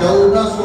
1400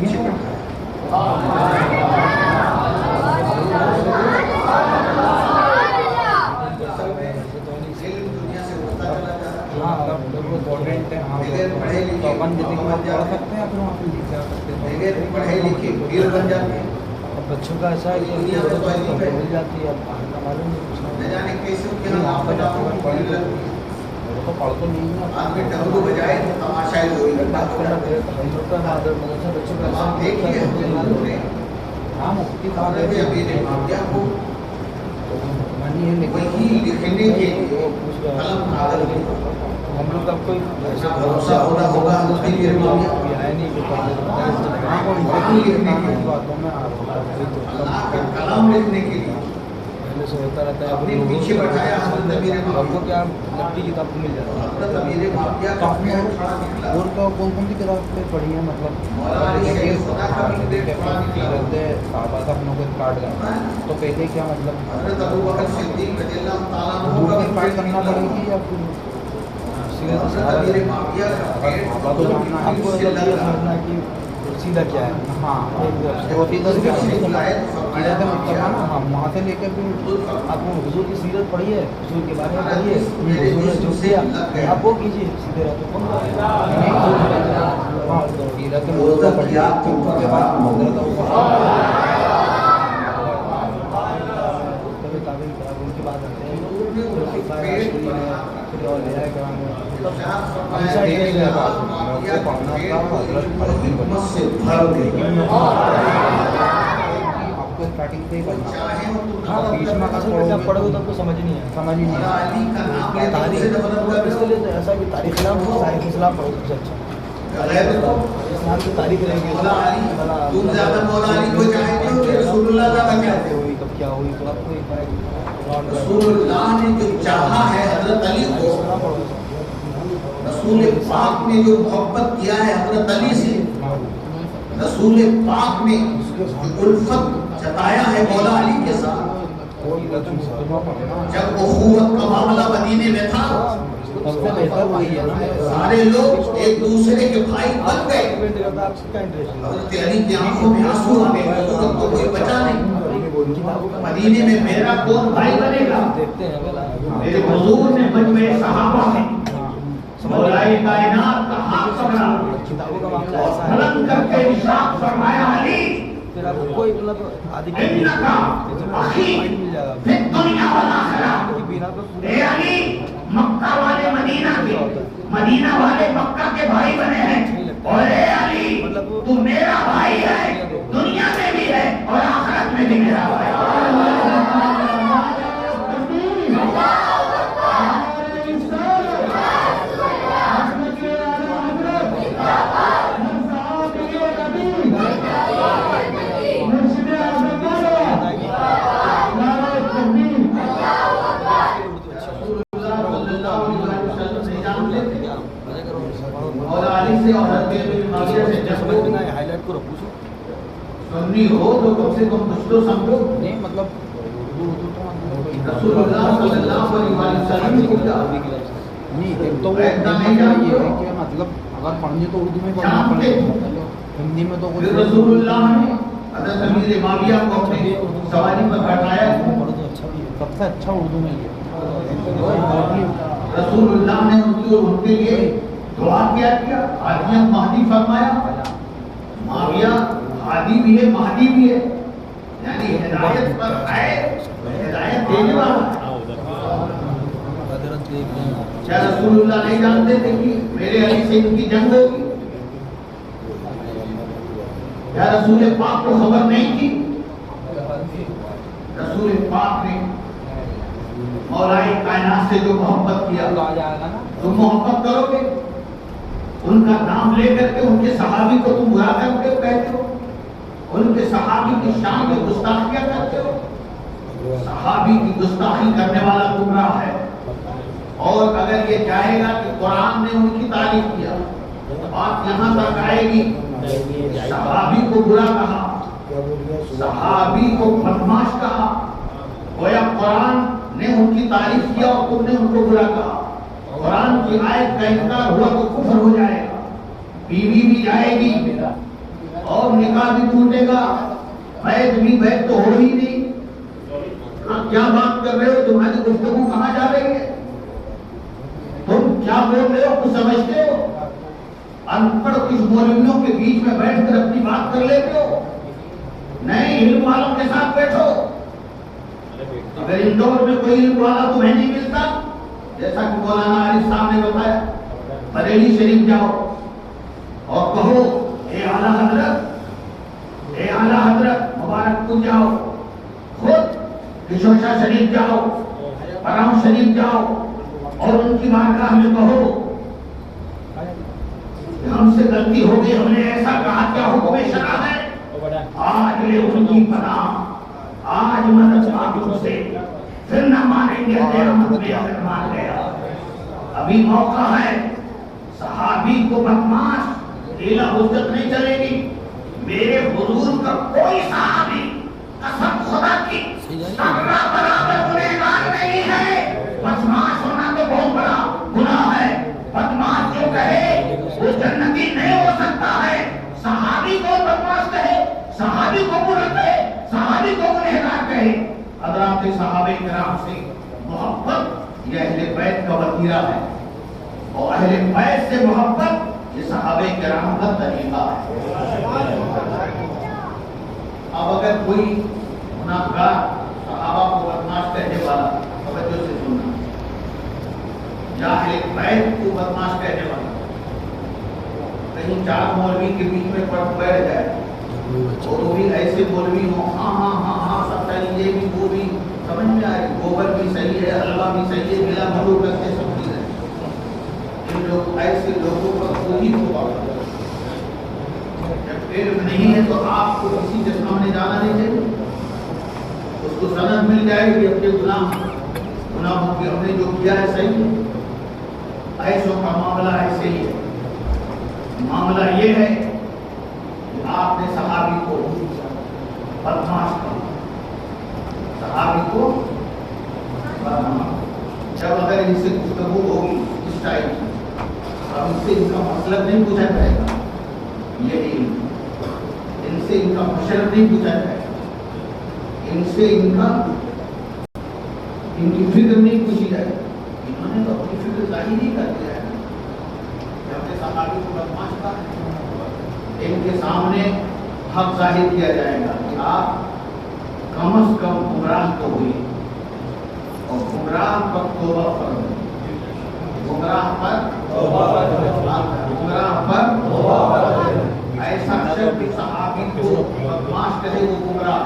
پیچھے بٹھایا. علم دنیا سے ہوتا چلا جا رہا ہے. بغیر پڑھے لکھے بن جاتے ہیں, بغیر پڑھے لکھے پیر بن جاتے ہیں. بچوں کا ایسا ہے کہ دنیا میں تو عجیب ہے, مل جاتی ہے, معلوم نہیں نہ جانے کیسے ان کے ہاں بتاؤں پڑھ لگتی ہے. تو پڑھ تو نہیں ہے. آدمی ڈمرو بجائے تو تماشائی ہوئی لگتا آپ دیکھیے حضور نے حضرت امیر معاویہ کو وہی لکھنے کے لیے قلم نازل کیا. ہم لوگ اب کوئی بھروسہ ہونا ہوگا حضرت امیر معاویہ ہے نہیں وہی لکھنے کے لیے, باتوں میں آ رہا اللہ کا کلام لکھنے کے لیے پہلے سے ہوتا رہتا ہے. اپنے پیچھے بٹھایا حضرت امیر آپ کو معاویہ. کیا لگتی کتاب کو مل جاتا ہے. حضرت امیر معاویہ کا پیر کھڑا نکلا. اور تو کون کون سی کتاب پہ پڑھی ہے, مطلب مولا علی شریف خدا کا بھی پیٹ کھڑا نکلا. صحابہ اپنوں کو کاٹ گئے تو کہتے کیا مطلب حضرت ابو بکر صدیق رضی اللہ تعالیٰ عنہ حضور کا کی بھی فائٹ پیٹ کرنا نکلا. پڑے گی یا پھر حضرت امیر معاویہ کا پیٹ صحابہ تو جاننا آپ کو سے لگ رہا. سمجھنا کہ سیدھا کیا ہے. ہاں عقیدت کیا ہے, عقیدت مطلب نا, ہاں وہاں سے لے کے پھر آپ کو حضور کی سیرت پڑھیے, حضور کے بارے میں پڑھیے, حضور نے جو کیا آپ وہ کیجیے, سیدھے رہتے کون ہاں سیرت موضوع پڑھیے کے بعد ان کی بات آتے ہیں آپ کو اسٹارٹنگ سے ہی کرنا پڑھو تو آپ کو سمجھ نہیں ہے, سمجھ ہی نہیں ہے. تاریخ اس کے لیے ایسا کہ تاریخ اسلام ہو, تاریخ اسلام پڑھو سب سے اچھا. اسلام کی تاریخ رہے گی, تم زیادہ مولا علی کو چاہتے ہو کہ رسول اللہ زیادہ چاہتے ہو. ہوئی کب کیا ہوئی تو آپ کو رسول اللہ نے جو چاہا ہے حضرت علی کو, رسول پاک نے جو محبت کیا ہے حضرت علی سے, رسول پاک نے جو الفت جتایا ہے مولا علی کے ساتھ, جب اخوت کا معاملہ مدینے میں تھا سارے لوگ ایک دوسرے کے بھائی بن گئے. حضرت علی کی آنکھوں میں آنسو آنے لگے, حضرت کو کوئی بچا نہیں. مدینے میں میرا کون بھائی بنے گا؟ میرے حضور نے مجمع صحابہ میں مولائے کائنات کا ہاتھ پکڑا اور بلند کر کے ارشاد فرمایا, علی انکا اخی فی الدنیا والآخرہ. اے علی, مکہ والے مدینہ کے, مدینہ والے مکہ کے بھائی بنے ہیں, اور اے علی تو میرا بھائی ہے, دنیا میں بھی ہے اور آخرت میں بھی میرا بھائی ہے. سنی ہو تو کم سے کم کچھ تو سمجھو. نہیں مطلب رسول اللہ صلی اللہ علیہ وسلم کو کیا نہیں, ایک تو وہ یہ ہے کہ مطلب اگر پڑھنی تو اردو میں پڑھنا پڑے گا, ہندی میں تو رسول اللہ نے حضرت امیر معاویہ کو اپنے سواری پر بٹھایا. سب سے اچھا اردو میں یہ رسول اللہ نے ان کے لیے دعا کیا, ہادیہ مہدی فرمایا. معاویہ ہادی بھی ہے, مہدی بھی ہے, یعنی ہدایت پر ہے, ہدایت دینے والا. کیا رسول اللہ نہیں جانتے تھے کہ میرے علی سے ان کی جنگ ہوگی؟ کیا رسول پاک کو خبر نہیں تھی؟ رسول پاک نے مولا کائنات سے جو محبت کیا, تم محبت کرو گے, ان کا نام لے کر کے ان کے صحابی کو تم برا کر کے کہتے ہو, ان کے صحابی کی شان میں گستاخیاں کرتے ہو. صحابی کی گستاخی کرنے والا گمراہ ہے. اور اگر یہ چاہے گا کہ قرآن نے ان کی تعریف کیا, بات یہاں تک آئے گی, صحابی کو برا کہا, صحابی کو بدماش کہا, گویا قرآن نے ان کی تعریف کیا اور تم نے ان کو برا کہا. قرآن کی آیت کا انکار ہوا تو کفر ہو جائے گا. بیوی بھی جائے گی اور نکاح بھی ٹوٹے گا، بیت بھی بیت تو ہو ہی نہیں. کیا بات کر رہے ہو؟ تمہاری گفتگو کہاں جا رہی ہے؟ تم کیا بول رہے ہو؟ کچھ سمجھتے ہو؟ ان پڑھ کچھ مولویوں کے بیچ میں بیٹھ کر اپنی بات کر لیتے ہو. نہیں، علم والوں کے ساتھ بیٹھو. اگر اندور میں کوئی علم والا تمہیں نہیں ملتا، جیسا کہ مولانا عارف صاحب نے بتایا، بریلی شریف جاؤ اور کہو اے اعلیٰ حضرت، اے اعلیٰ حضرت مبارک پور جاؤ، خود کشوشا شریف جاؤ، پراؤں شریف جاؤ اور ان کی بارگاہ میں کہو کہ ہم سے غلطی ہو گئی، ہم نے ایسا کہا، کیا حکم شرع ہے؟ آج لے ان کی پناہ، آج مدد مانگو سے، پھر نہ مانیں گے قیامت میں اگر مان گیا. ابھی موقع ہے. صحابی کو بدماش ڈھیلا حجت نہیں چلے گی. میرے حضور کا کوئی صحابی قسم خدا کی ذرہ برابر گنہگار نہیں ہے. بدماش ہونا تو بہت بڑا گناہ ہے. بدماش جو کہے وہ جنتی نہیں ہو سکتا ہے. صحابی کو بدماش کہے، صحابی کو برا کہے، صحابی کو گنہگار کہے. حضرات صحابہ کرام سے محبت یہ اہل بیت کا وتیرہ ہے، اور اہل بیت سے محبت یہ صحابہ کرام کا طریقہ ہے. اب اگر کوئی گناہگار صحابہ کو بدماش کہنے والا، توجہ سے سننا، یا اہل بیت کو بدماش کہنے والا کہیں چار مولوی کے بیچ میں بیٹھ جائے اور وہ بھی ایسے مولوی ہوں، ہاں ہاں ہاں ہاں سب صحیح، یہ بھی وہ بھی، سمجھ میں آئے، گوبر بھی صحیح ہے، حلوہ بھی صحیح ہے، ملا ملو کرتے سب چیزیں. ان لوگ ایسے لوگوں کا کوئی ہوگا. جب علم نہیں ہے تو آپ کو کسی کے سامنے جانا نہیں چاہیے. اس کو سند مل جائے کہ اپنے گناہوں کی ہم نے جو کیا ہے صحیح ہے. ایسوں کا معاملہ ایسے ہی ہے. معاملہ یہ ہے کہ آپ نے صحابی کو بدماش کیا، صحابی کو بدماش. جب اگر ان سے گفتگو ہوگی اس ٹائم کی، اب ان سے ان کا مطلب نہیں پوچھا جائے گا، یہی ان سے ان کا مشرف نہیں پوچھا جائے گا، ان سے ان کی فکر نہیں پوچھی جائے گی. انہوں نے تو اپنی فکر ظاہر نہیں کر دیا ہے. جب صحابی کو بدماش کا ان کے سامنے حق ظاہر کیا جائے گا کہ آپ کم از کم گمراہ تو ہوئی، اور گمراہ پر توبہ فرمائیں، گمراہ پر ایسا شخص صحابی کو بدماش کرے وہ گمراہ.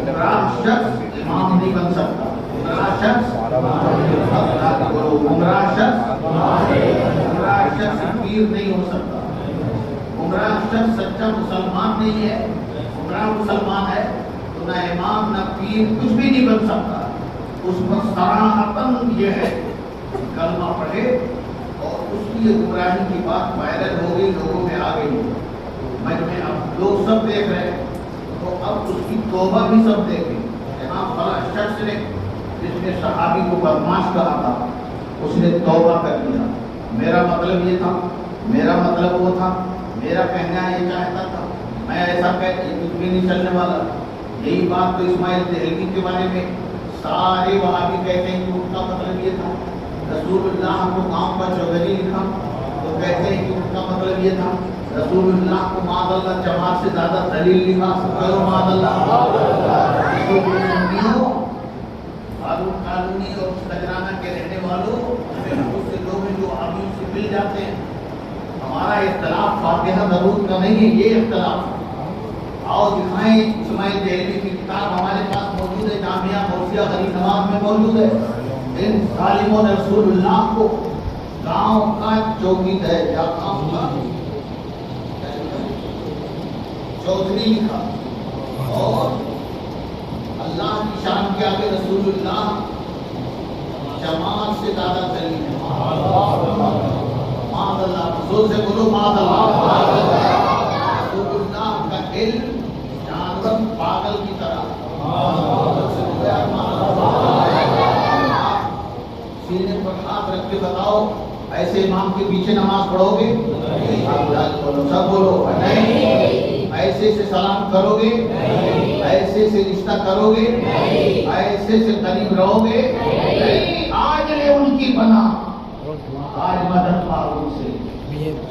گمراہ شخص امام نہیں بن سکتا. گمراہ شخص پیر نہیں ہو سکتا. گمراہ شخص سچا مسلمان نہیں ہے. گمراہ مسلمان ہے تو نہ امام نہ پیر کچھ بھی نہیں بن سکتا. اس پر صراحتاً یہ ہے کلمہ پڑھے اور اس کی گمراہی کی بات وائرل ہو گئی، لوگوں میں آ گئی، میں اب لوگ سب دیکھ رہے ہیں، تو اب اس کی توبہ بھی سب دیکھیں. یہاں فلاں شخص نے جس نے صحابی کو بدماش کہا تھا اس نے توبہ کر دیا. میرا مطلب یہ تھا، میرا مطلب وہ تھا، میرا کہنا یہ چاہتا تھا، میں ایسا کہتے کچھ بھی نہیں چلنے والا. یہی بات تو اسماعیل دہلوی کے بارے میں سارے وہابی کہتے ہیں کہ ان کا مطلب یہ تھا. رسول اللہ کو گاؤں کا چودھری لکھا تو کہتے ہیں کہ ان کا مطلب یہ تھا. رسول اللہ کو معاذ اللہ جماعت سے زیادہ دلیل لکھا، کرو معاذ اللہ. قانونی اور تجرانہ کے رہنے والوں بہت سے لوگ ہیں جو آدمی سے مل جاتے ہیں. ہمارا اختلاف فاتحہ درود کا نہیں ہے، یہ اختلاف. آؤ دکھائیں اسماعیل دہلوی کی کتاب ہمارے پاس موجود ہے، جامعہ غوثیہ غریب نواز میں موجود ہے. ان ظالموں نے رسول اللہ کو گاؤں کا چوکی ہے یا گاؤں کا چودھری لکھا، اور اللہ کی شان کے آگے رسول اللہ جماعت سے زیادہ دلیل ہے. ماذ اللہ، زور سے بولو ماذ اللہ. رسول اللہ کا علم جانور پاگل کی طرح. سینے پر ہاتھ رکھ کے بتاؤ ایسے امام کے پیچھے نماز پڑھو گے؟ سب بولو نہیں. ایسے سے سلام کرو گے؟ ایسے سے رشتہ کرو گے؟ ایسے سے قریب رہو گے؟ نہیں. آج لے ان کی بنا، آج مدد پاؤ ان سے.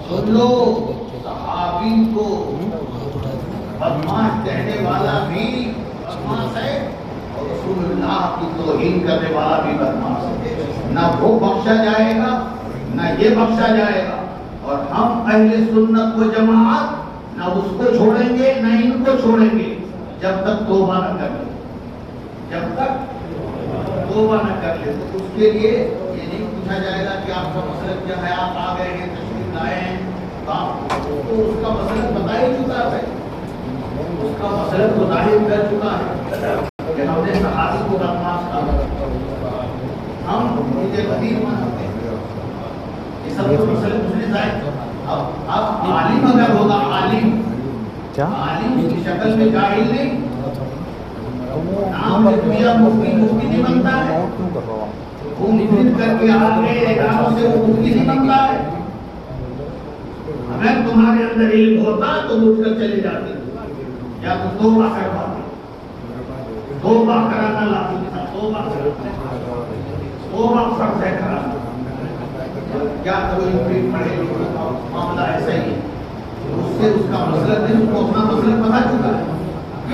سن لو، صحابی کو بدماش کہنے والا بھی بدماش ہے اور رسول اللہ کی توہین کرنے والا بھی بدماش ہے. نہ وہ بخشا جائے گا نہ یہ بخشا جائے گا. اور ہم اہل سنت و جماعت نہ اس کو چھوڑیں گے نہ ان کو چھوڑیں گے جب تک توبہ نہ کر لیں. جب تک توبہ نہ کر لیں تو اس کے لیے یہ نہیں پوچھا جائے گا کہ آپ کا مسلک کیا ہے، آپ آ گئے ہیں، تشریف لائے ہیں، تو اس کا مسلک بتا ہی چکا ہے. اس کا مسلک تو ظاہر کر چکا ہے کہ ہم نے صحابی کو بدماش کہا. ہم مجھے قدیر مانتے ہیں. یہ سب تو مسلک اس نے ظاہر. اب عالم اگر ہوگا، عالم کی شکل میں جاہل نہیں. نام لیا مفتی نہیں بنتا ہے. گھوم پھر کر کے آگے اعلانوں سے وہ مفتی نہیں بنتا ہے. اگر تمہارے اندر علم ہوتا تو اٹھ کر چلے جاتے، یا تو توبہ کرواتے. توبہ کرانا لازمی تھا. توبہ فرض ہے کرانا. کیا کرو ان پڑھے لکھے کا معاملہ ایسا ہی ہے. اس سے اس کا مسئلہ نہیں، اس کو اپنا مسئلہ پتا چکا ہے.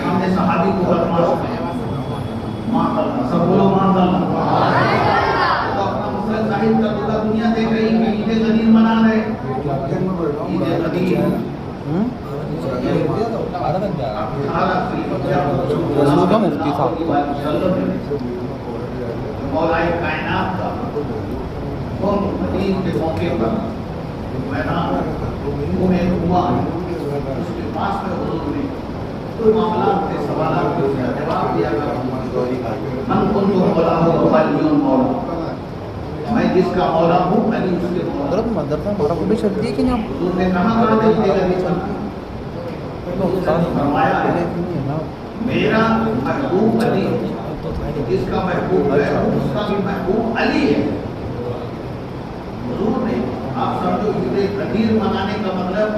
ہم نے صحابی کو بدماش کیا. ماشاءاللہ، سب بولو ماشاءاللہ. تو اپنا مسئلہ ظاہر کر دو. دنیا دیکھ رہی کہ عید غدیر منا رہے. عید غدیر مفتی صاحب مولا کائنات کا کے موقع پر میدان ہوا. اس کے پاس میں حضور نے کوئی معاملات کے سوالات کے جواب دیا من کنت مولا ہو علی مولا، میں جس کا مولا ہوں علی اس کے مولا. حضور نے کہا فرمایا میرا محبوب علی، جس کا محبوب ہے اس کا بھی محبوب علی ہے. حضور نے آپ سمجھو عید غدیر منانے کا مطلب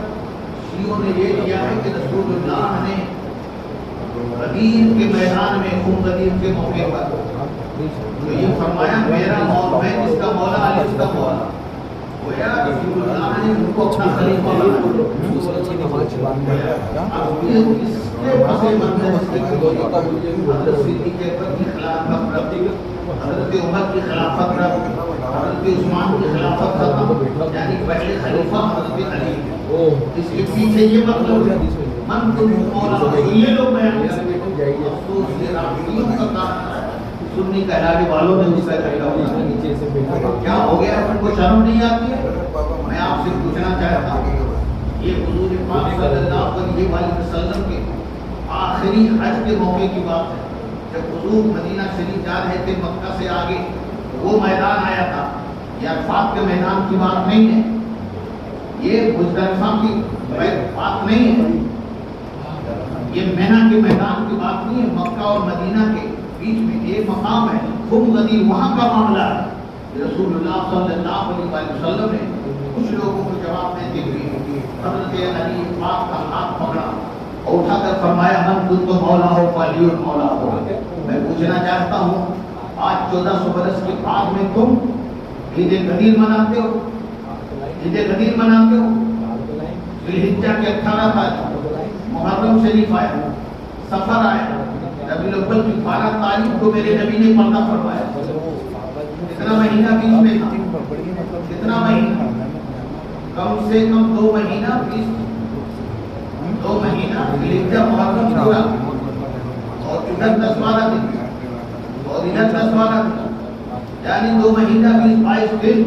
شیعوں نے یہ کیا ہے کہ رسول اللہ نے غدیر کے میدان میں خون غدیر کے موقع پر تو یہ فرمایا میرا مولا، میں جس کا مولا علی اس کا مولا. گویا رسول اللہ نے ان کو اپنا خلیفہ بنا. حضرت صدیق اکبر کی خلافت رب، حضرت عمر کی خلافت رب، حضرت عثمان کی خلافت رب، یعنی پہلے خلیفہ حضرت علی. اس کے پیچھے یہ مطلب من کنت مولا، یہ لوگ بیان کرتے ہیں. افسوس یہ رافضیوں کا کام ہے. سنی کہلانے والوں نے اس کا کیا ہو گیا؟ ان کو شرم نہیں آتی ہے؟ میں آپ سے پوچھنا چاہتا ہوں، یہ حضور پاک صلی اللہ علیہ وسلم کے آخری حج کے موقع کی بات ہے. جب حضور مدینہ شریف جا رہے تھے مکہ سے آگے، وہ میدان آیا تھا. یہ عرفات کے میدان کی بات نہیں ہے، یہ مزدلفہ کی بات نہیں ہے، یہ مینا کے میدان کی بات نہیں ہے. مکہ اور مدینہ کے بیچ میں ایک مقام ہے خم غدیر، وہاں کا معاملہ ہے. رسول اللہ صلی اللہ علیہ وسلم نے کچھ لوگوں کو جواب دیتے ہوئے حضرت علی پاک کا ہاتھ پکڑا اور اٹھا کر فرمایا من کنت مولا ہو علی مولا ہو. میں پوچھنا چاہتا ہوں، آج 1400 برس کے بعد میں تم عید غدیر مناتے ہو، عید غدیر مناتے ہو. ذی الحجہ کے 18 تاریخ محرم شریف آیا، سفر آیا، ربیع الاول کی 12 تاریخ کو میرے نبی نے پردہ فرمایا. کتنا مہینہ بیچ میں تھا؟ کتنا مہینہ؟ کم سے کم 2 مہینہ 2 مہینہ ذی الحجہ محرم پورا، اور ادھر 10 12 دن اور ادھر 10 12 دن، یعنی 2 مہینہ 20 22 دن.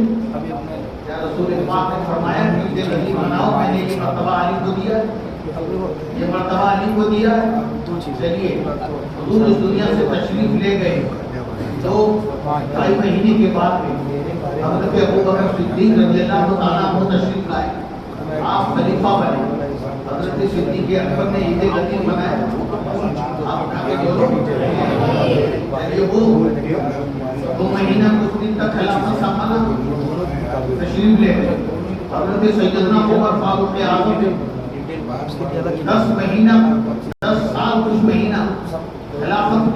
کیا رسول پاک نے فرمایا کہ عید غدیر مناؤ؟ میں نے یہ مرتبہ علی کو دیا، یہ مرتبہ علی کو دیا ہے. چلیے حضور اس دنیا سے تشریف لے گئے تو 2.5 مہینے کے بعد میں حضرت ابو بکر صدیق رضی اللہ تعالیٰ عنہ تشریف لائے. آپ خلیفہ بنے. حضرت صدیق اکبر نے عید غدیر منایا. آپ اٹھا کے بولو، وہ 2 مہینہ کچھ دن تک خلافت سنبھالا، تشریف لے گئے حضرت سیدنا عمر فاروق اعظم 10 مہینہ 10 سال کچھ مہینہ خلافت